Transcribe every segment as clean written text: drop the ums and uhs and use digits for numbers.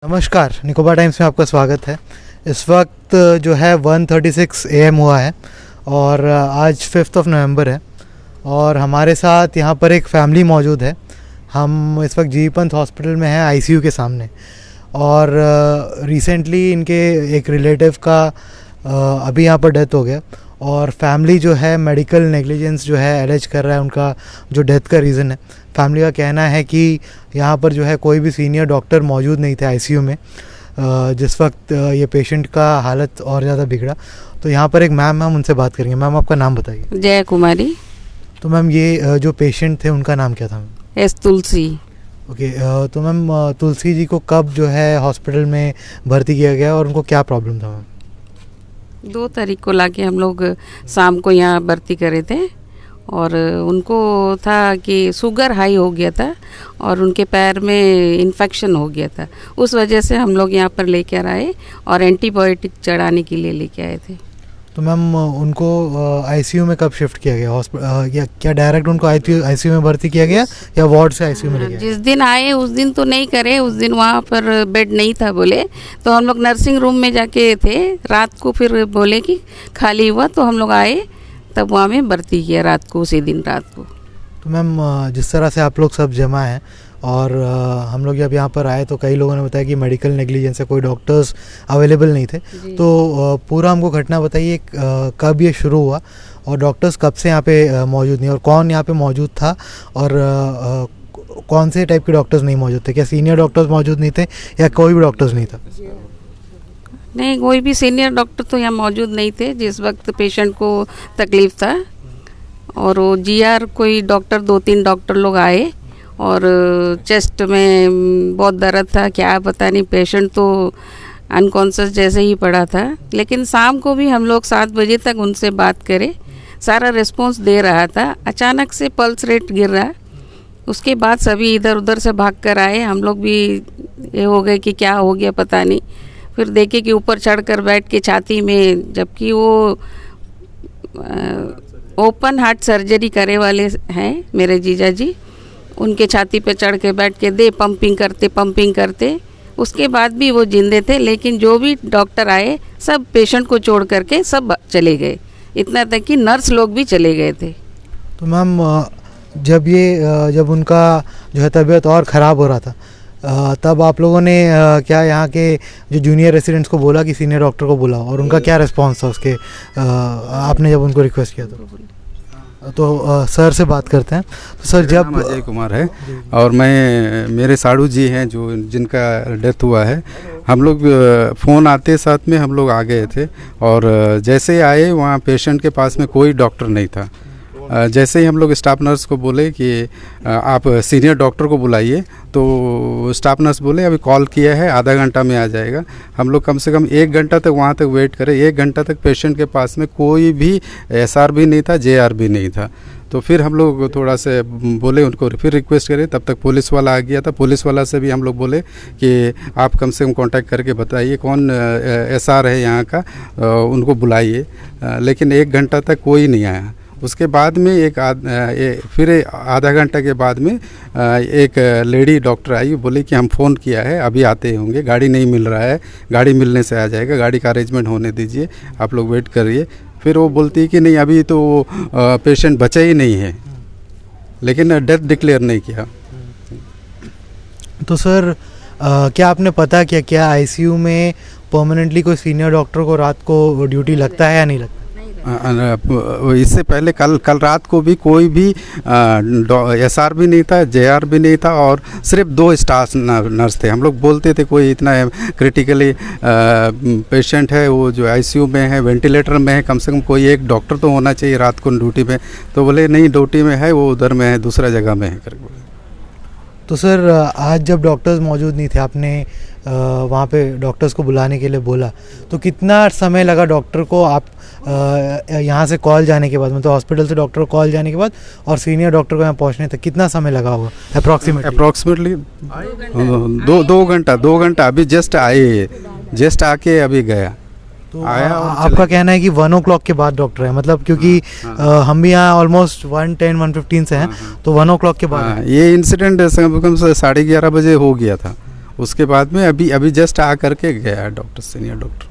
नमस्कार, निकोबार टाइम्स में आपका स्वागत है। इस वक्त जो है 1:36 AM हुआ है और आज 5 नवंबर है और हमारे साथ यहाँ पर एक फैमिली मौजूद है। हम इस वक्त जीवी पंत हॉस्पिटल में हैं ICU के सामने और रिसेंटली इनके एक रिलेटिव का अभी यहाँ पर डेथ हो गया और फैमिली जो है मेडिकल नेग्लिजेंस जो है एलेज कर रहा है उनका जो डेथ का रीज़न है। फैमिली का कहना है कि यहाँ पर जो है कोई भी सीनियर डॉक्टर मौजूद नहीं थे ICU में जिस वक्त ये पेशेंट का हालत और ज़्यादा बिगड़ा। तो यहाँ पर एक मैम उनसे बात करेंगे। मैम, आपका नाम बताइए। जय कुमारी। तो मैम, ये जो पेशेंट थे उनका नाम क्या था? एस तुलसी। ओके, तो मैम तुलसी जी को कब जो है हॉस्पिटल में भर्ती किया गया और उनको क्या प्रॉब्लम था? मैम 2 तारीख को लाके हम लोग शाम को यहाँ भर्ती करे थे और उनको था कि शुगर हाई हो गया था और उनके पैर में इन्फेक्शन हो गया था। उस वजह से हम लोग यहाँ पर लेकर आए और एंटीबायोटिक चढ़ाने के लिए लेके आए थे। तो मैम उनको ICU में कब शिफ्ट किया गया? या क्या डायरेक्ट उनको ICU में भर्ती किया गया या वार्ड से ICU में ले गया? जिस दिन आए उस दिन तो नहीं करे, उस दिन वहाँ पर बेड नहीं था बोले, तो हम लोग नर्सिंग रूम में जाके थे। रात को फिर बोले कि खाली हुआ तो हम लोग आए, तब वहाँ में भर्ती किया रात को, उसी दिन रात को। तो मैम जिस तरह से आप लोग सब जमा हैं और हम लोग जब यहाँ पर आए तो कई लोगों ने बताया कि मेडिकल नेग्लिजेंस से कोई डॉक्टर्स अवेलेबल नहीं थे। तो पूरा हमको घटना बताइए, कब ये शुरू हुआ और डॉक्टर्स कब से यहाँ पे मौजूद नहीं और कौन यहाँ पे मौजूद था और कौन से टाइप के डॉक्टर्स नहीं मौजूद थे? क्या सीनियर डॉक्टर्स मौजूद नहीं थे या कोई भी डॉक्टर्स नहीं था? नहीं, कोई भी सीनियर डॉक्टर तो यहाँ मौजूद नहीं थे जिस वक्त पेशेंट को तकलीफ़ था। और वो GR कोई डॉक्टर 2-3 डॉक्टर लोग आए और चेस्ट में बहुत दर्द था, क्या पता नहीं, पेशेंट तो अनकॉन्शियस जैसे ही पड़ा था। लेकिन शाम को भी हम लोग 7 बजे तक उनसे बात करे, सारा रिस्पॉन्स दे रहा था। अचानक से पल्स रेट गिर रहा, उसके बाद सभी इधर उधर से भाग कर आए। हम लोग भी ये हो गए कि क्या हो गया पता नहीं। फिर देखे कि ऊपर चढ़ कर बैठ के छाती में, जबकि वो ओपन हार्ट सर्जरी करे वाले हैं मेरे जीजा जी, उनके छाती पे चढ़ के बैठ के पंपिंग करते उसके बाद भी वो जिंदे थे। लेकिन जो भी डॉक्टर आए सब पेशेंट को छोड़ करके सब चले गए, इतना तक कि नर्स लोग भी चले गए थे। तो मैम जब उनका जो है तबीयत और ख़राब हो रहा था तब आप लोगों ने क्या यहाँ के जो जूनियर रेसिडेंट्स को बोला कि सीनियर डॉक्टर को बुलाओ और उनका क्या रिस्पांस था उसके? आपने जब उनको रिक्वेस्ट किया तो सर से बात करते हैं। तो सर, जब अजय कुमार है और मेरे साड़ू जी हैं जो जिनका डेथ हुआ है, हम लोग फ़ोन आते साथ में हम लोग आ गए थे और जैसे ही आए वहाँ पेशेंट के पास में कोई डॉक्टर नहीं था। जैसे ही हम लोग स्टाफ नर्स को बोले कि आप सीनियर डॉक्टर को बुलाइए, तो स्टाफ नर्स बोले अभी कॉल किया है, आधा घंटा में आ जाएगा। हम लोग कम से कम 1 घंटा तक वहाँ तक वेट करें। 1 घंटा तक पेशेंट के पास में कोई भी SR भी नहीं था, JR भी नहीं था। तो फिर हम लोग थोड़ा से बोले उनको, फिर रिक्वेस्ट करें, तब तक पुलिस वाला आ गया था। पुलिस वाला से भी हम लोग बोले कि आप कम से कम कांटेक्ट करके बताइए कौन SR है यहाँ का, उनको बुलाइए। लेकिन 1 घंटा तक कोई नहीं आया। उसके बाद में फिर आधा घंटा के बाद में एक लेडी डॉक्टर आई, बोली कि हम फ़ोन किया है, अभी आते होंगे, गाड़ी नहीं मिल रहा है, गाड़ी मिलने से आ जाएगा, गाड़ी का अरेंजमेंट होने दीजिए, आप लोग वेट करिए। फिर वो बोलती है कि नहीं, अभी तो पेशेंट बचा ही नहीं है, लेकिन डेथ डिक्लेयर नहीं किया। तो सर क्या आपने पता किया क्या ICU में परमानेंटली कोई सीनियर डॉक्टर को रात को ड्यूटी लगता है या नहीं लगता? इससे पहले कल रात को भी कोई भी SR भी नहीं था, JR भी नहीं था और सिर्फ 2 स्टाफ नर्स थे। हम लोग बोलते थे कोई इतना क्रिटिकली पेशेंट है, वो जो ICU में है, वेंटिलेटर में है, कम से कम कोई एक डॉक्टर तो होना चाहिए रात को ड्यूटी में। तो बोले नहीं, ड्यूटी में है, वो उधर में है, दूसरा जगह में है करके बोले। तो सर आज जब डॉक्टर्स मौजूद नहीं थे, आपने वहाँ पे डॉक्टर्स को बुलाने के लिए बोला, तो कितना समय लगा डॉक्टर को आप यहाँ से कॉल जाने के बाद, मतलब हॉस्पिटल से डॉक्टर को कॉल जाने के बाद और सीनियर डॉक्टर को यहाँ पहुँचने तक कितना समय लगा होगा अप्रॉक्सीमेटली? 2 घंटा। अभी जस्ट आके अभी गया। तो आपका कहना है कि 1 o'clock के बाद डॉक्टर है, मतलब क्योंकि हम भी यहाँ ऑलमोस्ट 1:10-1:15 से हैं, तो 1 o'clock के बाद ये इंसिडेंट कम से कम 11:30 बजे हो गया था उसके बाद में अभी जस्ट आ करके गया डॉक्टर, सीनियर डॉक्टर।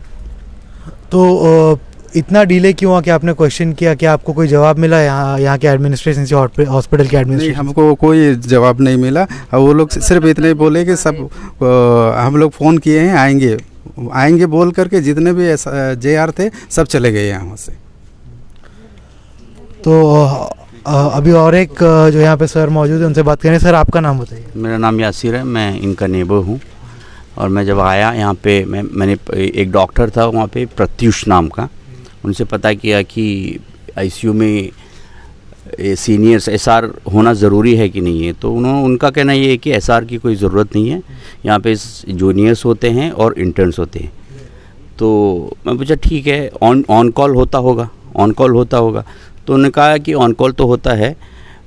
तो इतना डिले क्यों हुआ कि आपने क्वेश्चन किया, कि आपको कोई जवाब मिला यहाँ के एडमिनिस्ट्रेशन से, हॉस्पिटल के नहीं, एडमिनिस्ट्रेशन? हमको कोई जवाब नहीं मिला। और वो लोग सिर्फ इतने बोले कि सब हम लोग फ़ोन किए हैं, आएंगे बोल करके जितने भी JR थे सब चले गए यहाँ से। तो अभी और एक जो यहाँ पे सर मौजूद है, उनसे बात करें। सर, आपका नाम बताइए। मेरा नाम यासिर है, मैं इनका नेबर हूँ। और मैं जब आया यहाँ पे, मैंने एक डॉक्टर था वहाँ पे, प्रत्युष नाम का, उनसे पता किया कि ICU में सीनियर्स SR होना ज़रूरी है कि नहीं है। तो उनका कहना ये है कि SR की कोई ज़रूरत नहीं है, यहाँ पे जूनियर्स होते हैं और इंटर्न्स होते हैं। तो मैं पूछा ठीक है, ऑन कॉल होता होगा। तो उन्होंने कहा कि ऑन कॉल तो होता है।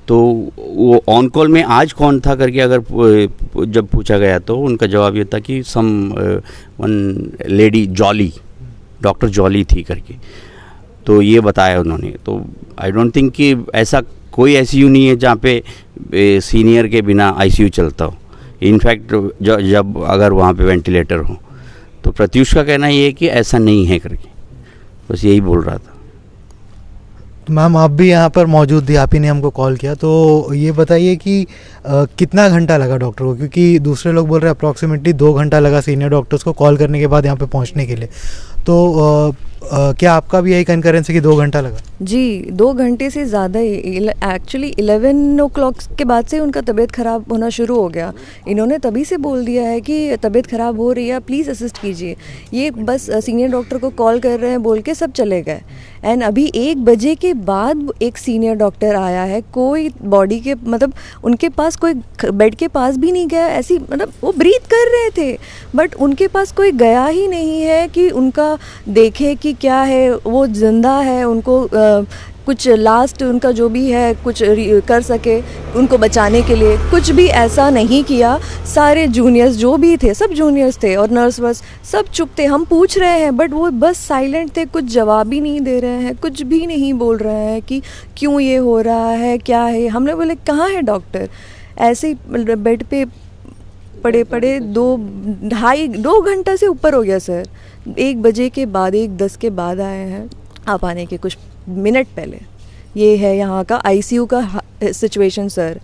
तो वो ऑन कॉल में आज कौन था करके अगर जब पूछा गया तो उनका जवाब ये था कि one lady jolly, doctor jolly थी करके। तो ये बताया उन्होंने। तो आई डोंट थिंक कि ऐसा कोई ICU नहीं है जहाँ पे सीनियर के बिना ICU चलता हो। इनफैक्ट जब अगर वहाँ पे वेंटिलेटर हो। तो प्रत्युष का कहना ये है कि ऐसा नहीं है करके, बस यही बोल रहा था। तो मैम, आप भी यहाँ पर मौजूद थी, आप ही ने हमको कॉल किया। तो ये बताइए कि कितना घंटा लगा डॉक्टर को, क्योंकि दूसरे लोग बोल रहे हैं अप्रॉक्सीमेटली 2 घंटा लगा सीनियर डॉक्टर्स को कॉल करने के बाद यहाँ पे पहुँचने के लिए। तो क्या आपका भी यही कंकरेंस है कि 2 घंटा लगा? जी, 2 घंटे से ज़्यादा ही। एक्चुअली 11 o'clock के बाद से उनका तबीयत ख़राब होना शुरू हो गया। इन्होंने तभी से बोल दिया है कि तबीयत ख़राब हो रही है, प्लीज़ असिस्ट कीजिए। ये बस सीनियर डॉक्टर को कॉल कर रहे हैं बोल के सब चले गए। एंड अभी 1 बजे के बाद एक सीनियर डॉक्टर आया है। कोई बॉडी के मतलब उनके पास कोई बेड के पास भी नहीं गया। ऐसी मतलब वो ब्रीथ कर रहे थे बट उनके पास कोई गया ही नहीं है कि उनका देखे कि क्या है, वो जिंदा है, उनको कुछ लास्ट उनका जो भी है कुछ कर सके उनको बचाने के लिए। कुछ भी ऐसा नहीं किया। सारे जूनियर्स जो भी थे सब जूनियर्स थे और नर्स बस सब चुप थे। हम पूछ रहे हैं बट वो बस साइलेंट थे, कुछ जवाब ही नहीं दे रहे हैं, कुछ भी नहीं बोल रहे हैं कि क्यों ये हो रहा है, क्या है। हमने बोले कहाँ है डॉक्टर? ऐसे ही बेड पे पड़े 2 घंटा से ऊपर हो गया सर। 1 बजे के बाद 1:10 के बाद आए हैं, आप आने के कुछ मिनट पहले। ये है यहाँ का ICU का सिचुएशन सर।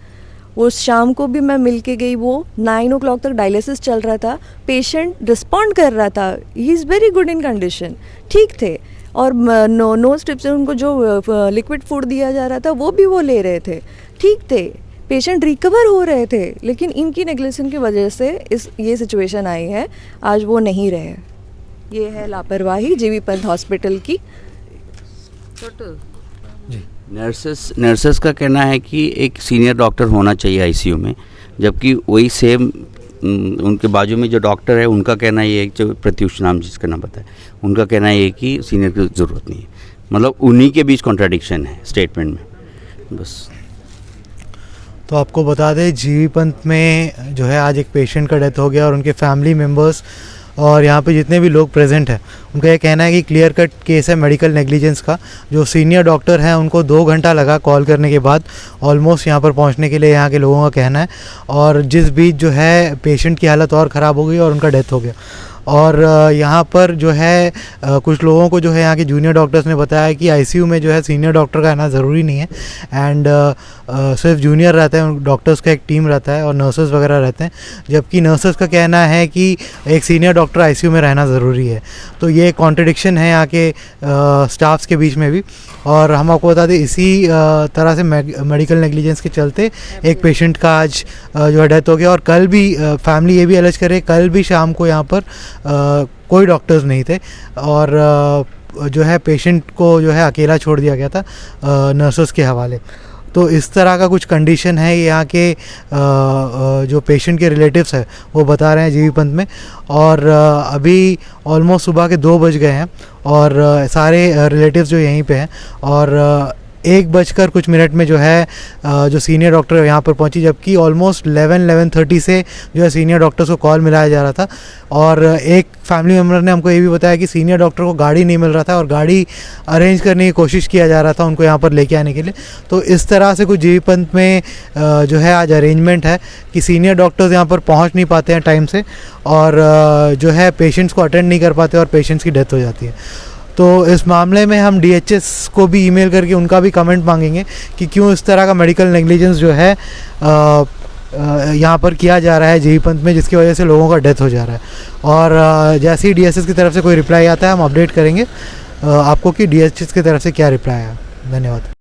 वो शाम को भी मैं मिल के गई, वो 9 o'clock तक डायलिसिस चल रहा था, पेशेंट रिस्पॉन्ड कर रहा था, he is very good in condition, ठीक थे। और नो स्ट्रिप से उनको जो लिक्विड फूड दिया जा रहा था वो भी वो ले रहे थे, ठीक थे, पेशेंट रिकवर हो रहे थे। लेकिन इनकी नेग्लिजेंस की वजह से ये सिचुएशन आई है, आज वो नहीं रहे। ये है लापरवाही JV पंत हॉस्पिटल की। जी, नर्सेस का कहना है कि एक सीनियर डॉक्टर होना चाहिए ICU में, जबकि वही सेम उनके बाजू में जो डॉक्टर है उनका कहना ये है, जो प्रत्युष नाम जिसका नाम बताया, उनका कहना ये है कि सीनियर की ज़रूरत नहीं है। मतलब उन्हीं के बीच कॉन्ट्राडिक्शन है स्टेटमेंट में बस। तो आपको बता दें JV पंत में जो है आज एक पेशेंट का डेथ हो गया और उनके फैमिली मेम्बर्स और यहाँ पे जितने भी लोग प्रेजेंट हैं उनका ये कहना है कि क्लियर कट केस है मेडिकल नेग्लिजेंस का। जो सीनियर डॉक्टर हैं उनको 2 घंटा लगा कॉल करने के बाद ऑलमोस्ट यहाँ पर पहुँचने के लिए, यहाँ के लोगों का कहना है। और जिस बीच जो है पेशेंट की हालत और ख़राब हो गई और उनका डेथ हो गया। और यहाँ पर जो है कुछ लोगों को जो है यहाँ के जूनियर डॉक्टर्स ने बताया कि ICU में जो है सीनियर डॉक्टर का आना ज़रूरी नहीं है एंड सिर्फ जूनियर रहते हैं, डॉक्टर्स का एक टीम रहता है और नर्सेस वगैरह रहते हैं। जबकि नर्सेस का कहना है कि एक सीनियर डॉक्टर ICU में रहना ज़रूरी है। तो ये कॉन्ट्रडिक्शन है यहाँ के स्टाफ्स के बीच में भी। और हम आपको बता दें इसी तरह से मेडिकल नेग्लिजेंस के चलते एक पेशेंट का आज जो है डेथ हो गया। और कल भी फैमिली ये भी अलर्ज करे, कल भी शाम को यहाँ पर कोई डॉक्टर्स नहीं थे और जो है पेशेंट को जो है अकेला छोड़ दिया गया था नर्सेस के हवाले। तो इस तरह का कुछ कंडीशन है यहाँ के जो पेशेंट के रिलेटिव्स हैं वो बता रहे हैं JV पंत में। और अभी ऑलमोस्ट सुबह के 2 बज गए हैं और सारे रिलेटिव्स जो यहीं पे हैं और 1 बजकर कुछ मिनट में जो है जो सीनियर डॉक्टर यहाँ पर पहुँची, जबकि ऑलमोस्ट 11:30 से जो है सीनियर डॉक्टर्स को कॉल मिलाया जा रहा था। और एक फैमिली मेम्बर ने हमको ये भी बताया कि सीनियर डॉक्टर को गाड़ी नहीं मिल रहा था और गाड़ी अरेंज करने की कोशिश किया जा रहा था उनको यहाँ पर लेके आने के लिए। तो इस तरह से कुछ जीबी पंथ में जो है आज अरेंजमेंट है कि सीनियर डॉक्टर्स यहाँ पर पहुँच नहीं पाते हैं टाइम से और जो है पेशेंट्स को अटेंड नहीं कर पाते और पेशेंट्स की डेथ हो जाती है। तो इस मामले में हम DHS को भी ईमेल करके उनका भी कमेंट मांगेंगे कि क्यों इस तरह का मेडिकल नेग्लिजेंस जो है यहाँ पर किया जा रहा है जीबी पंथ में, जिसकी वजह से लोगों का डेथ हो जा रहा है। और जैसे ही DHS की तरफ से कोई रिप्लाई आता है हम अपडेट करेंगे आपको कि DHS की तरफ से क्या रिप्लाई आया। धन्यवाद।